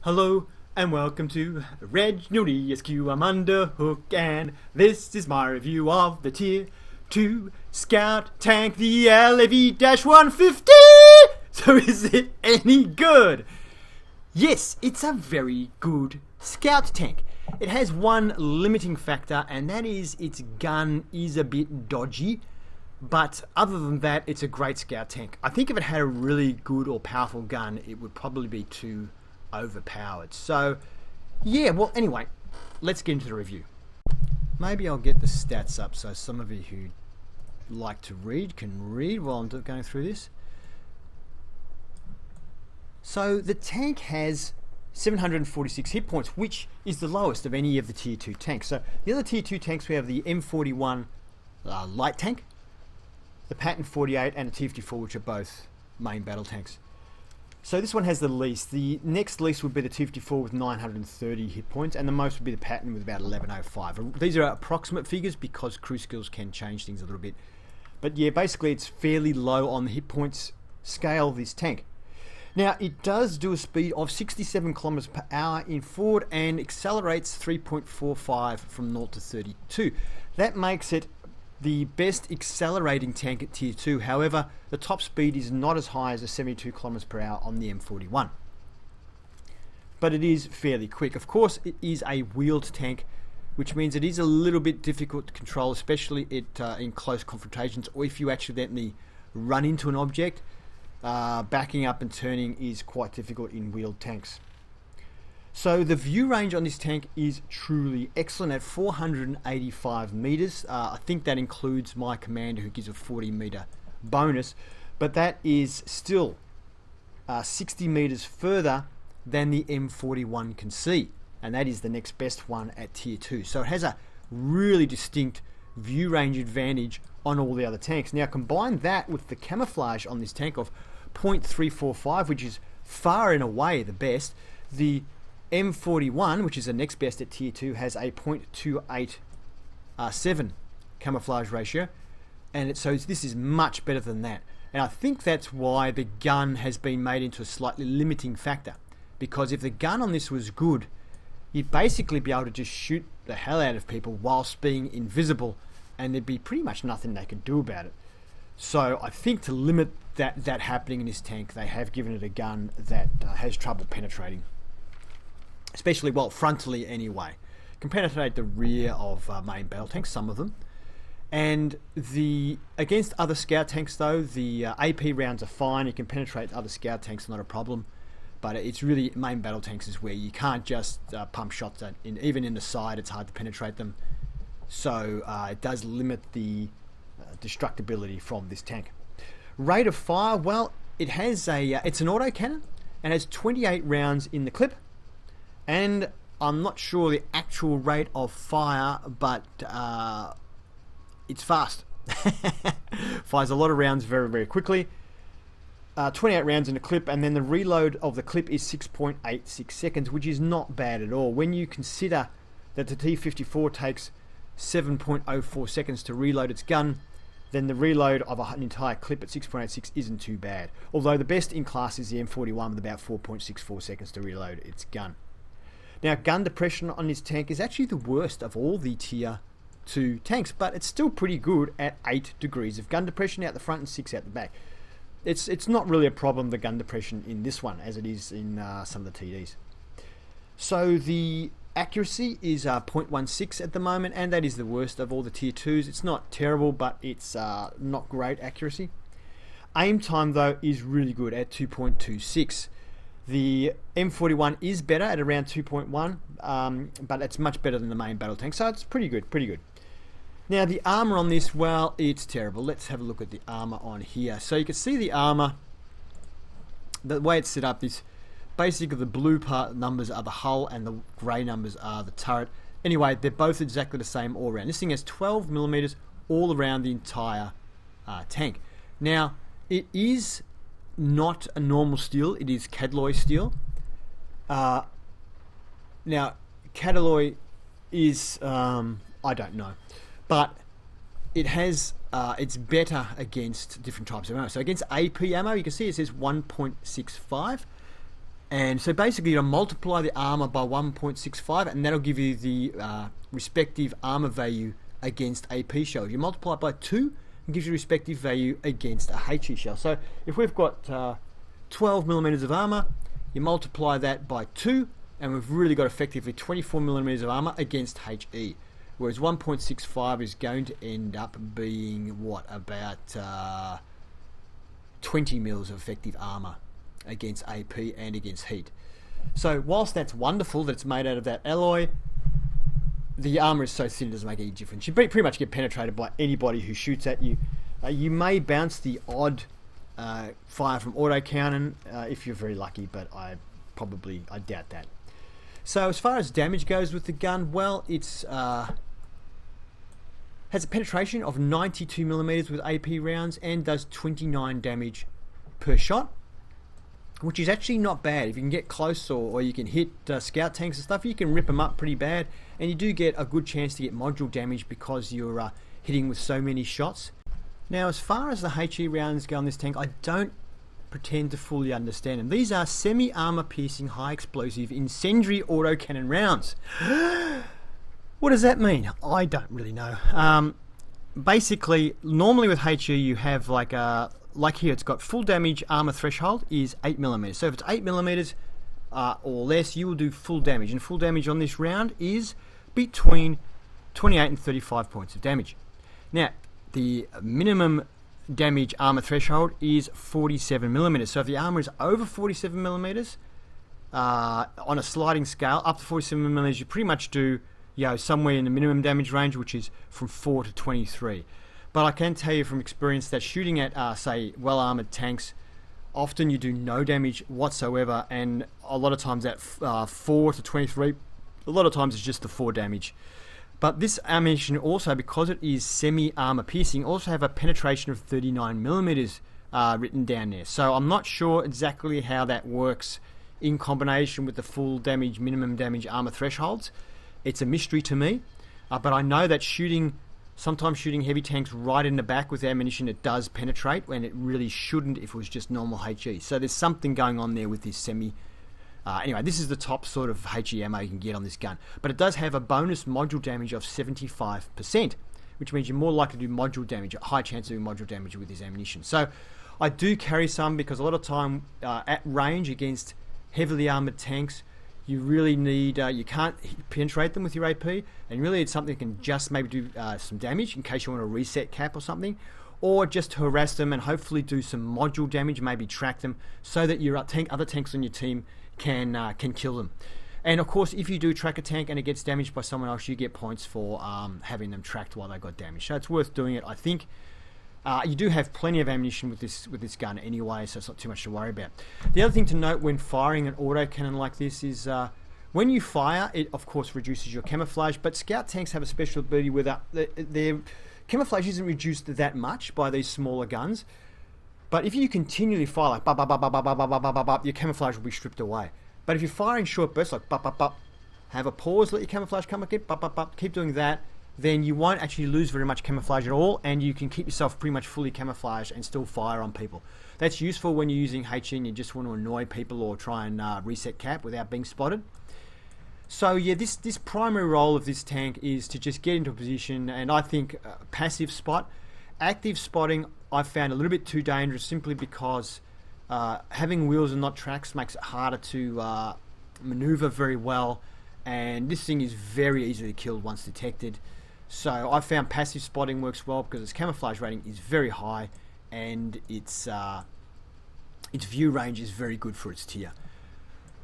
Hello and welcome to ReginaldESQ. I'm Underhook and this is my review of the Tier 2 Scout Tank, the LAV-150! So is it any good? Yes, it's a very good Scout tank. It has one limiting factor, and that is its gun is a bit dodgy. But other than that, it's a great Scout tank. I think if it had a really good or powerful gun, it would probably be too overpowered. So yeah, well, anyway, let's get into the review. Maybe I'll get the stats up so some of you who like to read can read while I'm going through this. So the tank has 746 hit points, which is the lowest of any of the Tier 2 tanks. So the other Tier 2 tanks, we have the M41 light tank, the Patton 48 and the T-54, which are both main battle tanks. So this one has the least. The next least would be the T-54 with 930 hit points, and the most would be the Patton with about 1105. These are approximate figures because crew skills can change things a little bit. But yeah, basically it's fairly low on the hit points scale, this tank. Now, it does do a speed of 67 kilometers per hour in forward and accelerates 3.45 from 0 to 32. That makes it the best accelerating tank at Tier 2. However, the top speed is not as high as the 72 kilometers per hour on the M41. But it is fairly quick. Of course, it is a wheeled tank, which means it is a little bit difficult to control, especially in close confrontations, or if you accidentally run into an object. Backing up and turning is quite difficult in wheeled tanks. So the view range on this tank is truly excellent at 485 meters. I think that includes my commander, who gives a 40 meter bonus, but that is still 60 meters further than the M41 can see, and that is the next best one at Tier 2. So it has a really distinct view range advantage on all the other tanks. Now combine that with the camouflage on this tank of 0.345, which is far and away the best. The M41, which is the next best at Tier 2, has a 0.287 camouflage ratio, and so this is much better than that. And I think that's why the gun has been made into a slightly limiting factor, because if the gun on this was good, you'd basically be able to just shoot the hell out of people whilst being invisible, and there'd be pretty much nothing they could do about it. So I think to limit that happening in this tank, they have given it a gun that has trouble penetrating. Especially, well, frontally anyway. Can penetrate the rear of main battle tanks, some of them. And against other scout tanks though, the AP rounds are fine. You can penetrate other scout tanks, not a problem. But it's really main battle tanks is where you can't just pump shots at. Even in the side, it's hard to penetrate them. So it does limit the destructibility from this tank. Rate of fire, well, it has it's an autocannon and has 28 rounds in the clip. And I'm not sure the actual rate of fire, but it's fast. Fires a lot of rounds very, very quickly. 28 rounds in the clip, and then the reload of the clip is 6.86 seconds, which is not bad at all. When you consider that the T-54 takes 7.04 seconds to reload its gun, then the reload of an entire clip at 6.86 isn't too bad. Although the best in class is the M41 with about 4.64 seconds to reload its gun. Now, gun depression on this tank is actually the worst of all the Tier 2 tanks, but it's still pretty good at 8 degrees of gun depression out the front and 6 out the back. It's not really a problem, the gun depression in this one, as it is in some of the TDs. So the accuracy is 0.16 at the moment, and that is the worst of all the Tier 2s. It's not terrible, but it's not great accuracy. Aim time, though, is really good at 2.26. The M41 is better at around 2.1, but it's much better than the main battle tank, so it's pretty good, pretty good. Now, the armor on this, well, it's terrible. Let's have a look at the armor on here. So you can see the armor, the way it's set up is basically the blue part numbers are the hull and the grey numbers are the turret. Anyway, they're both exactly the same all around. This thing has 12 millimeters all around the entire tank. Now, it is not a normal steel, it is Cadloy steel. Now, Cadloy is, I don't know, but it has, it's better against different types of ammo. So against AP ammo, you can see it says 1.65. And so basically you multiply the armor by 1.65 and that'll give you the respective armor value against AP shells. You multiply it by 2 and gives you respective value against a HE shell. So if we've got 12 millimeters of armor, you multiply that by 2 and we've really got effectively 24 millimeters of armor against HE. Whereas 1.65 is going to end up being what, about 20 mils of effective armor against AP and against heat. So whilst that's wonderful that it's made out of that alloy, the armor is so thin it doesn't make any difference. You pretty much get penetrated by anybody who shoots at you. You may bounce the odd fire from autocannon if you're very lucky, but I doubt that. So as far as damage goes with the gun, well, it's has a penetration of 92 millimeters with AP rounds and does 29 damage per shot, which is actually not bad. If you can get close or you can hit scout tanks and stuff, you can rip them up pretty bad, and you do get a good chance to get module damage because you're hitting with so many shots. Now, as far as the HE rounds go on this tank, I don't pretend to fully understand them. These are semi-armor piercing, high explosive, incendiary autocannon rounds. What does that mean? I don't really know. Basically, normally with HE you have like here it's got full damage armor threshold is 8mm. So if it's 8mm or less, you will do full damage. And full damage on this round is between 28 and 35 points of damage. Now, the minimum damage armor threshold is 47mm. So if the armor is over 47mm, on a sliding scale, up to 47mm, you pretty much do somewhere in the minimum damage range, which is from 4 to 23. But I can tell you from experience that shooting at, say, well-armoured tanks, often you do no damage whatsoever, and a lot of times at 4 to 23, a lot of times it's just the 4 damage. But this ammunition also, because it is semi-armor piercing, also have a penetration of 39mm written down there. So I'm not sure exactly how that works in combination with the full damage, minimum damage armor thresholds. It's a mystery to me, but I know that sometimes shooting heavy tanks right in the back with ammunition, it does penetrate when it really shouldn't if it was just normal HE. So there's something going on there with this semi. Anyway, this is the top sort of HE ammo you can get on this gun. But it does have a bonus module damage of 75%, which means you're more likely to do module damage, a high chance of doing module damage with this ammunition. So I do carry some because a lot of time at range against heavily armoured tanks, you really need, you can't penetrate them with your AP, and really it's something that can just maybe do some damage in case you want to reset cap or something, or just harass them and hopefully do some module damage, maybe track them so that your other tanks on your team can kill them. And of course, if you do track a tank and it gets damaged by someone else, you get points for having them tracked while they got damaged. So it's worth doing it, I think. You do have plenty of ammunition with this gun anyway, so it's not too much to worry about. The other thing to note when firing an autocannon like this is when you fire, it of course reduces your camouflage, but scout tanks have a special ability where their camouflage isn't reduced that much by these smaller guns. But if you continually fire like bop, bop, bop, bop, bop, bop, bop, bop, bop, your camouflage will be stripped away. But if you're firing short bursts like bop, bop, bop, have a pause, let your camouflage come again, bop, bop, bop, keep doing that, then you won't actually lose very much camouflage at all, and you can keep yourself pretty much fully camouflaged and still fire on people. That's useful when you're using HE and you just want to annoy people or try and reset cap without being spotted. So yeah, this primary role of this tank is to just get into a position, and I think passive spot. Active spotting I found a little bit too dangerous simply because having wheels and not tracks makes it harder to maneuver very well, and this thing is very easily killed once detected. So I found passive spotting works well because its camouflage rating is very high and its view range is very good for its tier.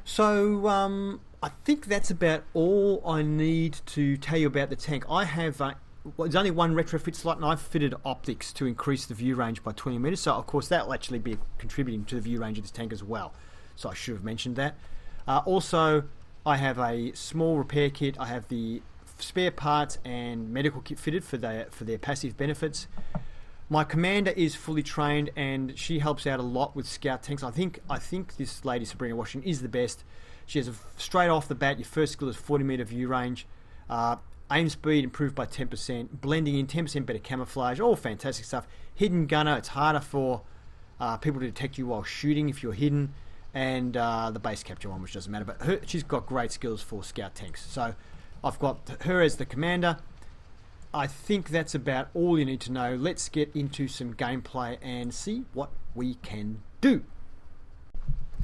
So I think that's about all I need to tell you about the tank. I have there's only one retrofit slot, and I've fitted optics to increase the view range by 20 meters. So of course that will actually be contributing to the view range of this tank as well. So I should have mentioned that. Also, I have a small repair kit. I have the spare parts and medical kit fitted for their passive benefits. My commander is fully trained and she helps out a lot with scout tanks. I think this lady, Sabrina Washington, is the best. She has straight off the bat, your first skill is 40 meter view range, aim speed improved by 10%, blending in 10% better camouflage, all fantastic stuff. Hidden gunner, it's harder for people to detect you while shooting if you're hidden, and the base capture one, which doesn't matter. But she's got great skills for scout tanks. So I've got her as the commander. I think that's about all you need to know. Let's get into some gameplay and see what we can do.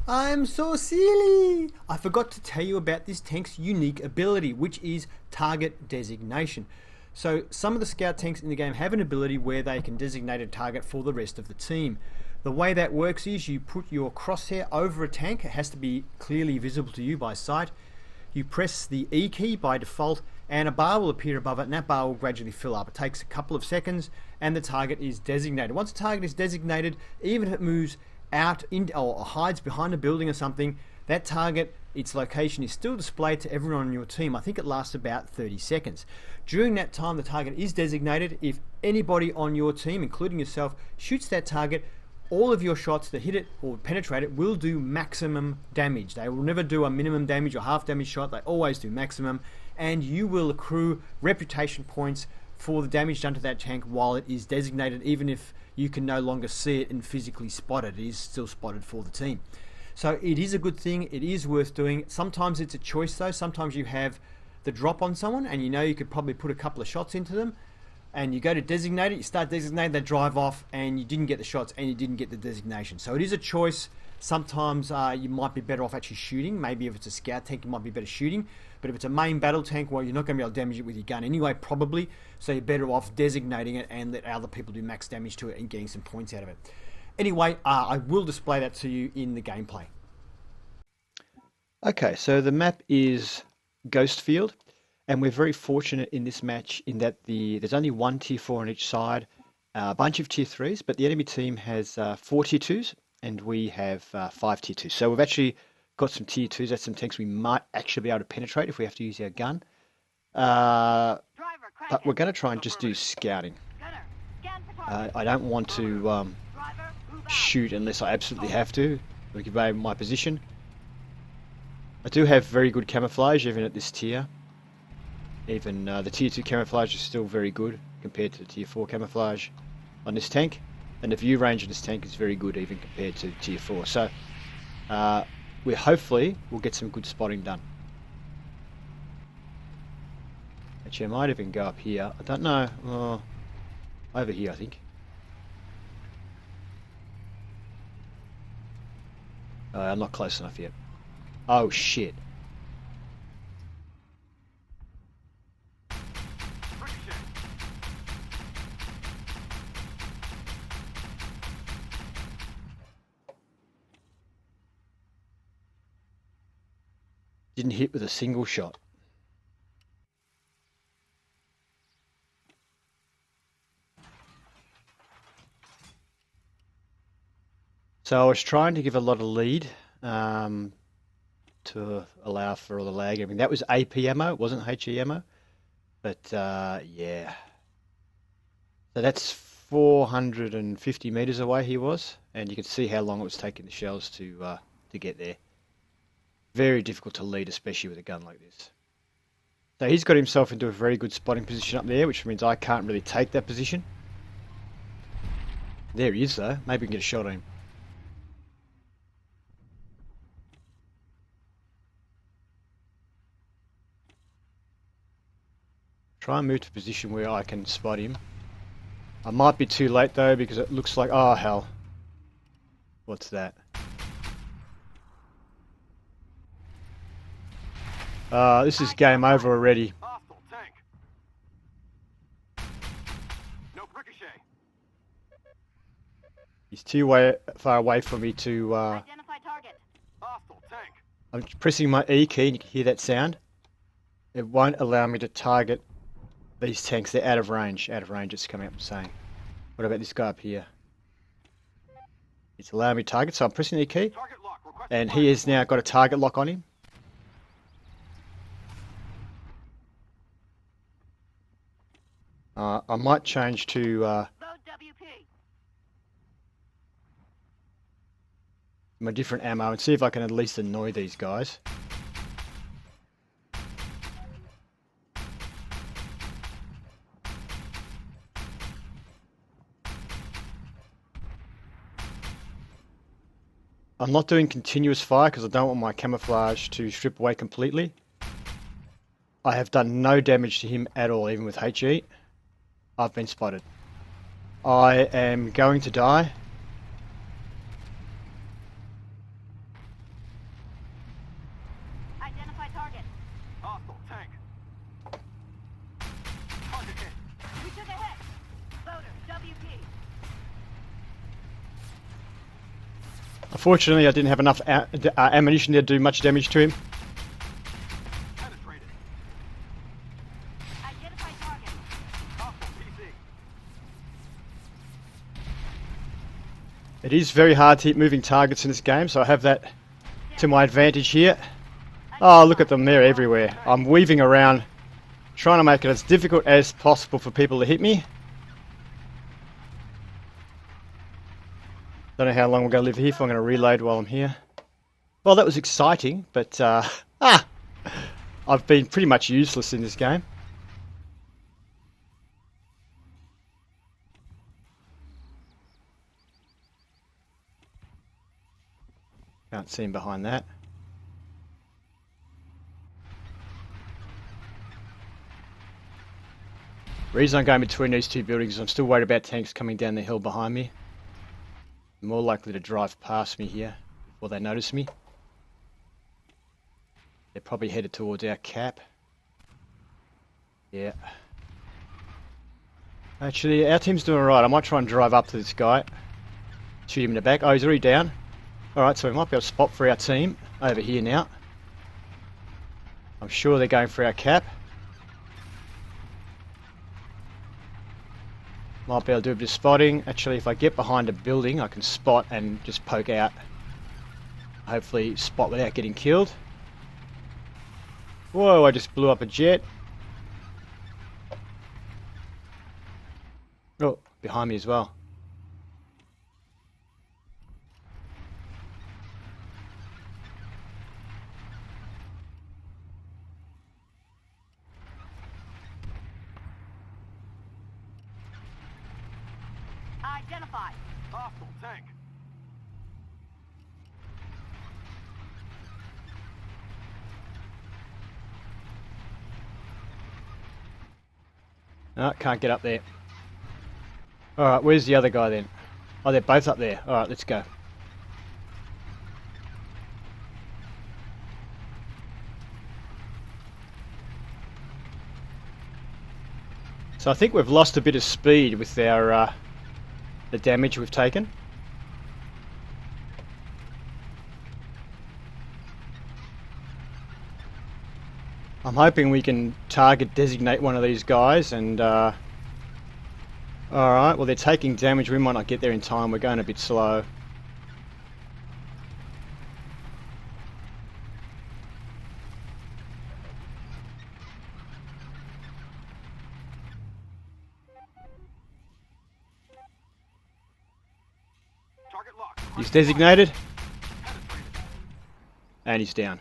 I'm so silly! I forgot to tell you about this tank's unique ability, which is target designation. So some of the scout tanks in the game have an ability where they can designate a target for the rest of the team. The way that works is you put your crosshair over a tank. It has to be clearly visible to you by sight. You press the E key by default and a bar will appear above it, and that bar will gradually fill up. It takes a couple of seconds and the target is designated. Once a target is designated, even if it moves out or hides behind a building or something, that target, its location is still displayed to everyone on your team. I think it lasts about 30 seconds. During that time the target is designated. If anybody on your team, including yourself, shoots that target, all of your shots that hit it or penetrate it will do maximum damage. They will never do a minimum damage or half damage shot. They always do maximum, and you will accrue reputation points for the damage done to that tank while it is designated, even if you can no longer see it and physically spot it. It is still spotted for the team. So it is a good thing. It is worth doing. Sometimes it's a choice though. Sometimes you have the drop on someone and you know you could probably put a couple of shots into them, and you go to designate it, you start designating, they drive off and you didn't get the shots and you didn't get the designation. So it is a choice. Sometimes you might be better off actually shooting. Maybe if it's a scout tank, you might be better shooting. But if it's a main battle tank, well, you're not going to be able to damage it with your gun anyway, probably. So you're better off designating it and let other people do max damage to it and getting some points out of it. Anyway, I will display that to you in the gameplay. Okay, so the map is Ghost Field. And we're very fortunate in this match in that there's only one tier 4 on each side, a bunch of tier 3s, but the enemy team has 4 tier 2s and we have 5 tier 2s. So we've actually got some tier 2s. That's some tanks we might actually be able to penetrate if we have to use our gun. But we're going to try and just do scouting. I don't want to shoot unless I absolutely have to. We give away my position. I do have very good camouflage even at this tier. Even the tier 2 camouflage is still very good compared to the tier 4 camouflage on this tank. And the view range on this tank is very good even compared to tier 4. So we hopefully will get some good spotting done. Actually, I might even go up here. I don't know. Over here, I think. I'm not close enough yet. Oh, shit. Didn't hit with a single shot. So I was trying to give a lot of lead to allow for all the lag. I mean, that was AP ammo, it wasn't HE ammo. But yeah. So that's 450 meters away he was, and you can see how long it was taking the shells to get there. Very difficult to lead, especially with a gun like this. So he's got himself into a very good spotting position up there, which means I can't really take that position. There he is though. Maybe we can get a shot on him. Try and move to a position where I can spot him. I might be too late though because it looks like... oh hell. What's that? This is game over already. He's too far away for me to... I'm pressing my E key and you can hear that sound. It won't allow me to target these tanks. They're out of range. Out of range, it's coming up and saying. What about this guy up here? It's allowing me to target, so I'm pressing the E key. And he has now got a target lock on him. I might change to my different ammo and see if I can at least annoy these guys. I'm not doing continuous fire because I don't want my camouflage to strip away completely. I have done no damage to him at all, even with HE. I've been spotted. I am going to die. Identify target. Hostile tank. Target hit. We took a hit. Loader, WP. Unfortunately, I didn't have enough ammunition to do much damage to him. Penetrated. Identify target. Hostile PC. It is very hard to hit moving targets in this game, so I have that to my advantage here. Oh, look at them, they're everywhere. I'm weaving around, trying to make it as difficult as possible for people to hit me. Don't know how long we're going to live here, if I'm going to reload while I'm here. Well, that was exciting, but I've been pretty much useless in this game. Can't see him behind that. The reason I'm going between these two buildings is I'm still worried about tanks coming down the hill behind me. They're more likely to drive past me here before they notice me. They're probably headed towards our cap. Yeah. Actually, our team's doing alright. I might try and drive up to this guy. Shoot him in the back. Oh, he's already down. Alright, so we might be able to spot for our team over here now. I'm sure they're going for our cap. Might be able to do a bit of spotting. Actually, if I get behind a building, I can spot and just poke out. Hopefully spot without getting killed. Whoa, I just blew up a jet. Oh, behind me as well. Identify. Hostile tank. No, can't get up there. Alright, where's the other guy then? Oh, they're both up there. Alright, let's go. So I think we've lost a bit of speed with our the damage we've taken. I'm hoping we can designate one of these guys and alright, well they're taking damage, we might not get there in time, we're going a bit slow. Target locked. He's designated. And he's down.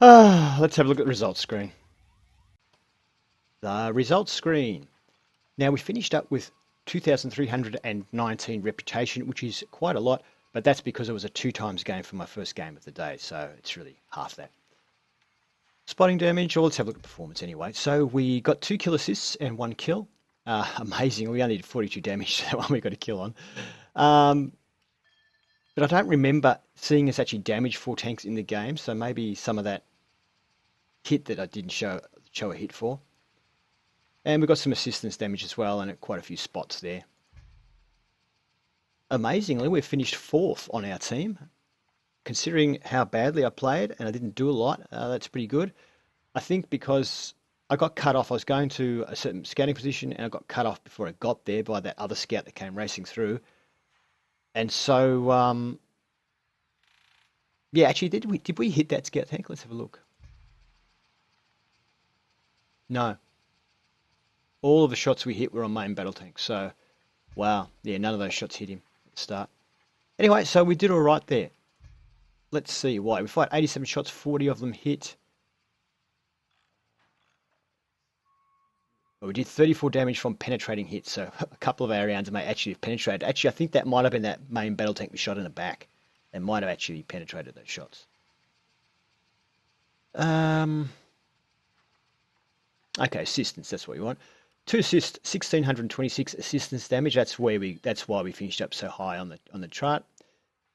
Let's have a look at the results screen. The results screen. Now we finished up with 2,319 reputation, which is quite a lot, but that's because it was a 2x game for my first game of the day, so it's really half that. Spotting damage, well, let's have a look at performance anyway. So we got 2 kill assists and 1 kill. Amazing, we only did 42 damage to that one we got a kill on. But I don't remember seeing us actually damage 4 tanks in the game, so maybe some of that hit that I didn't show a hit for. And we got some assistance damage as well, and quite a few spots there. Amazingly, we finished 4th on our team. Considering how badly I played, and I didn't do a lot, that's pretty good. I think because I got cut off, I was going to a certain scouting position, and I got cut off before I got there by that other scout that came racing through. And so, yeah, actually, did we hit that scout tank? Let's have a look. No. All of the shots we hit were on main battle tanks. So, wow. Yeah, none of those shots hit him at the start. Anyway, so we did all right there. Let's see why. We fired 87 shots, 40 of them hit. Well, we did 34 damage from penetrating hits, so a couple of our rounds may actually have penetrated. Actually, I think that might have been that main battle tank we shot in the back. They might have actually penetrated those shots. Okay, assistance, that's what we want. 2 assists, 1626 assistance damage. That's why we finished up so high on the chart.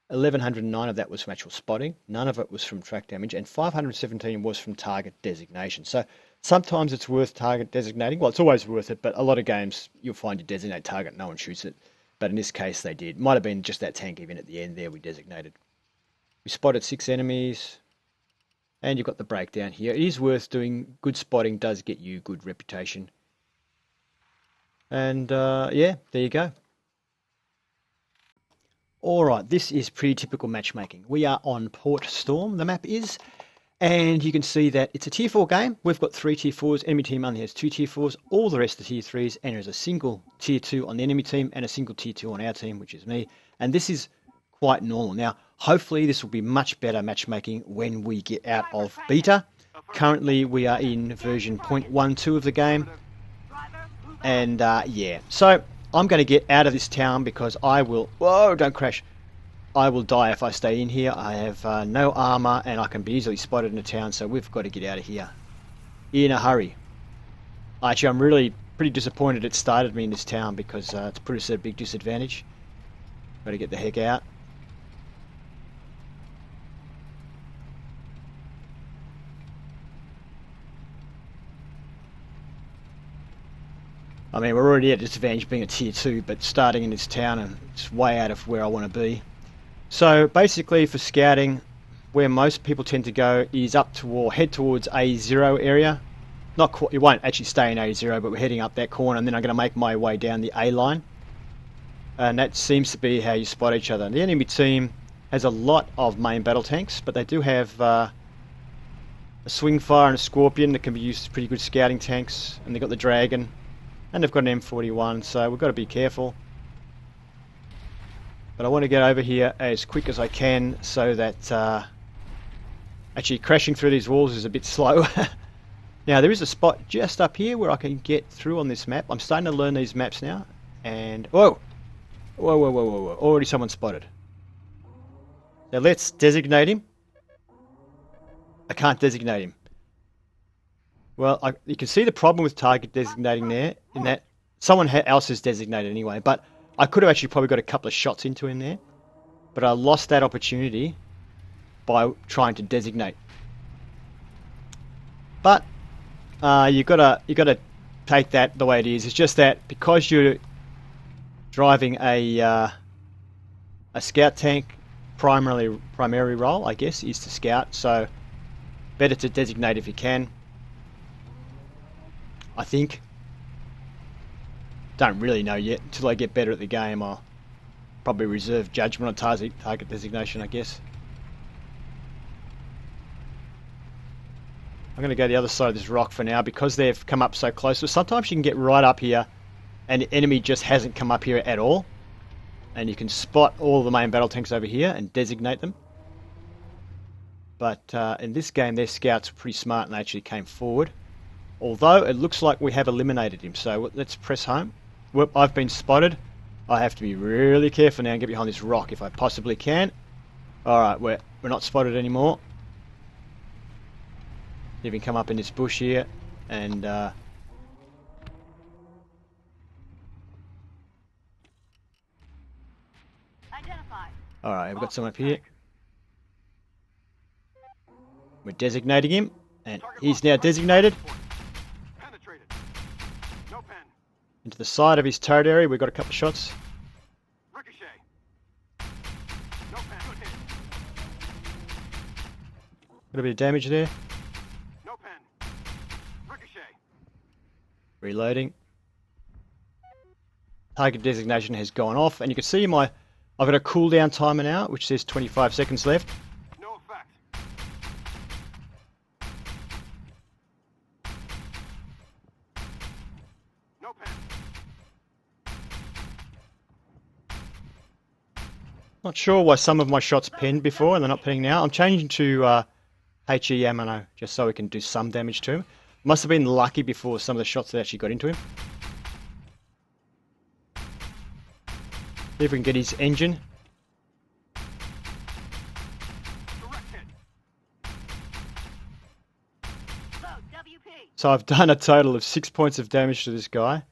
1109 of that was from actual spotting. None of it was from track damage, and 517 was from target designation. So sometimes it's worth target designating. Well, it's always worth it, but a lot of games you'll find you designate target, no one shoots it. But in this case, they did. Might have been just that tank even at the end there we designated. We spotted 6 enemies, and you've got the breakdown here. It is worth doing. Good spotting does get you good reputation. And yeah, there you go. Alright, this is pretty typical matchmaking. We are on Port Storm, the map is, and you can see that it's a tier 4 game. We've got 3 tier 4s, enemy team only has 2 tier 4s, all the rest are tier 3s, and there's a single tier 2 on the enemy team and a single tier 2 on our team, which is me. And this is quite normal. Now, hopefully this will be much better matchmaking when we get out of beta. Currently, we are in version 0.12 of the game, and yeah, so I'm going to get out of this town because I will... Whoa, don't crash. I will die if I stay in here. I have no armor and I can be easily spotted in the town, so we've got to get out of here in a hurry. Actually, I'm really pretty disappointed it started me in this town because it's put us at a big disadvantage. Got to get the heck out. I mean, we're already at a disadvantage being a tier 2, but starting in this town, and it's way out of where I want to be. So basically for scouting, where most people tend to go is up to or head towards A0 area. Not quite, it won't actually stay in A0, but we're heading up that corner, and then I'm going to make my way down the A line. And that seems to be how you spot each other. The enemy team has a lot of main battle tanks, but they do have a swing fire and a scorpion that can be used as pretty good scouting tanks, and they've got the dragon. And they've got an M41, so we've got to be careful. But I want to get over here as quick as I can so that actually crashing through these walls is a bit slow. Now there is a spot just up here where I can get through on this map. I'm starting to learn these maps now. And whoa! Whoa, whoa, whoa, whoa, whoa. Already someone spotted. Now let's designate him. I can't designate him. Well, you can see the problem with target designating there, in that someone else is designated anyway, but I could have actually probably got a couple of shots into him there, but I lost that opportunity by trying to designate. But you gotta take that the way it is. It's just that because you're driving a scout tank, primary role, I guess, is to scout, so better to designate if you can. I think. Don't really know yet. Until I get better at the game, I'll probably reserve judgment on target designation, I guess. I'm going to go the other side of this rock for now because they've come up so close. So sometimes you can get right up here and the enemy just hasn't come up here at all. And you can spot all the main battle tanks over here and designate them. But in this game, their scouts were pretty smart and they actually came forward. Although it looks like we have eliminated him, so let's press home. Whoop, I've been spotted. I have to be really careful now and get behind this rock if I possibly can. Alright, we're not spotted anymore. You can come up in this bush here and alright, we've got someone up here. We're designating him and he's now designated. Into the side of his turret area, we've got a couple of shots. Ricochet. No pen. Good hit. Got a bit of damage there. No pen. Ricochet. Reloading. Target designation has gone off, and you can see I've got a cooldown timer now, which says 25 seconds left. No effect. No pen. Not sure why some of my shots pinned before and they're not pinning now. I'm changing to HE ammo just so we can do some damage to him. Must have been lucky before some of the shots that actually got into him. See if we can get his engine. Direct hit. Load, WP. So I've done a total of 6 points of damage to this guy.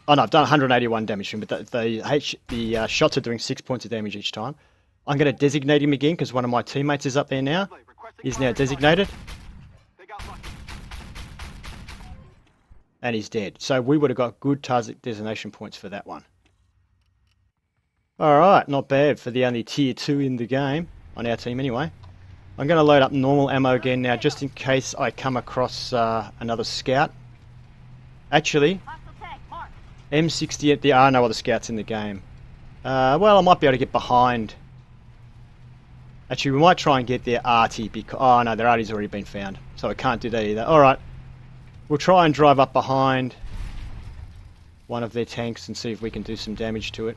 Oh no, I've done 181 damage to him, but the shots are doing 6 points of damage each time. I'm going to designate him again because one of my teammates is up there now. He's now designated. They got lucky. And he's dead. So we would have got good target designation points for that one. Alright, not bad for the only tier 2 in the game, on our team anyway. I'm going to load up normal ammo again now, just in case I come across another scout. Actually, Hostile tank, mark. M60 at there are no other scouts in the game. Well, I might be able to get behind. Actually, we might try and get their arty because... Oh no, their arty's already been found. So I can't do that either. Alright. We'll try and drive up behind one of their tanks and see if we can do some damage to it.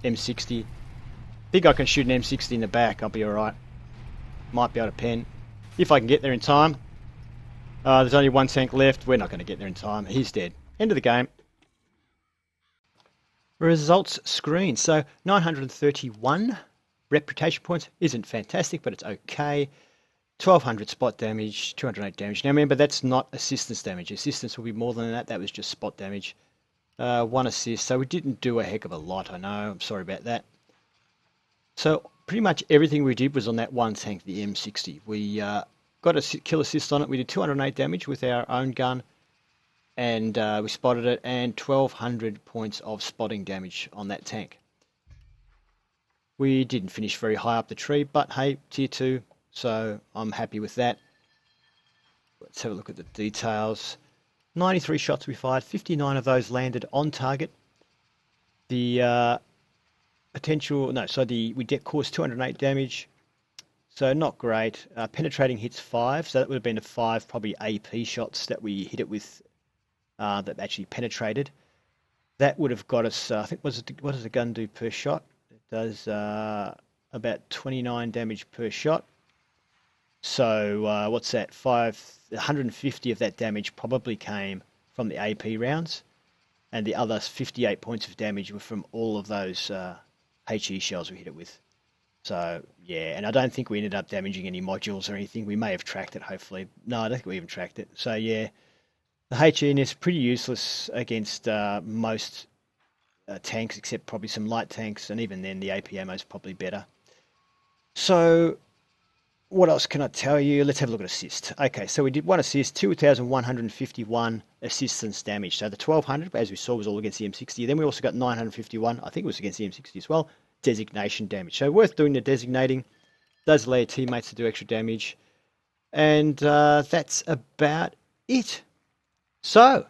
M60. Think I can shoot an M60 in the back. I'll be alright. Might be able to pen. If I can get there in time. There's only one tank left. We're not going to get there in time. He's dead. End of the game. Results screen. So 931 reputation points. Isn't fantastic, but it's okay. 1200 spot damage, 208 damage. Now remember, that's not assistance damage. Assistance will be more than that. That was just spot damage. 1 assist. So we didn't do a heck of a lot, I know. I'm sorry about that. So pretty much everything we did was on that one tank, the M60. We got a kill assist on it. We did 208 damage with our own gun. And we spotted it. And 1200 points of spotting damage on that tank. We didn't finish very high up the tree. But hey, tier 2. So I'm happy with that. Let's have a look at the details. 93 shots we fired. 59 of those landed on target. The we caused 208 damage. So not great. Penetrating hits 5. So that would have been 5 probably AP shots that we hit it with that actually penetrated. That would have got us, I think, what does the gun do per shot? It does about 29 damage per shot. So what's that? 150 of that damage probably came from the AP rounds, and the other 58 points of damage were from all of those HE shells we hit it with. So yeah, and I don't think we ended up damaging any modules or anything. We may have tracked it, hopefully. No, I don't think we even tracked it. So yeah, the HE is pretty useless against most tanks, except probably some light tanks, and even then the AP ammo is probably better. So what else can I tell you? Let's have a look at assist. Okay, so we did 1 assist, 2,151 assistance damage. So the 1,200, as we saw, was all against the M60. Then we also got 951, I think it was against the M60 as well, designation damage. So worth doing the designating. Does allow your teammates to do extra damage. And that's about it. So,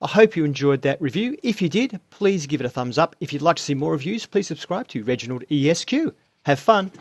I hope you enjoyed that review. If you did, please give it a thumbs up. If you'd like to see more reviews, please subscribe to ReginaldESQ. Have fun.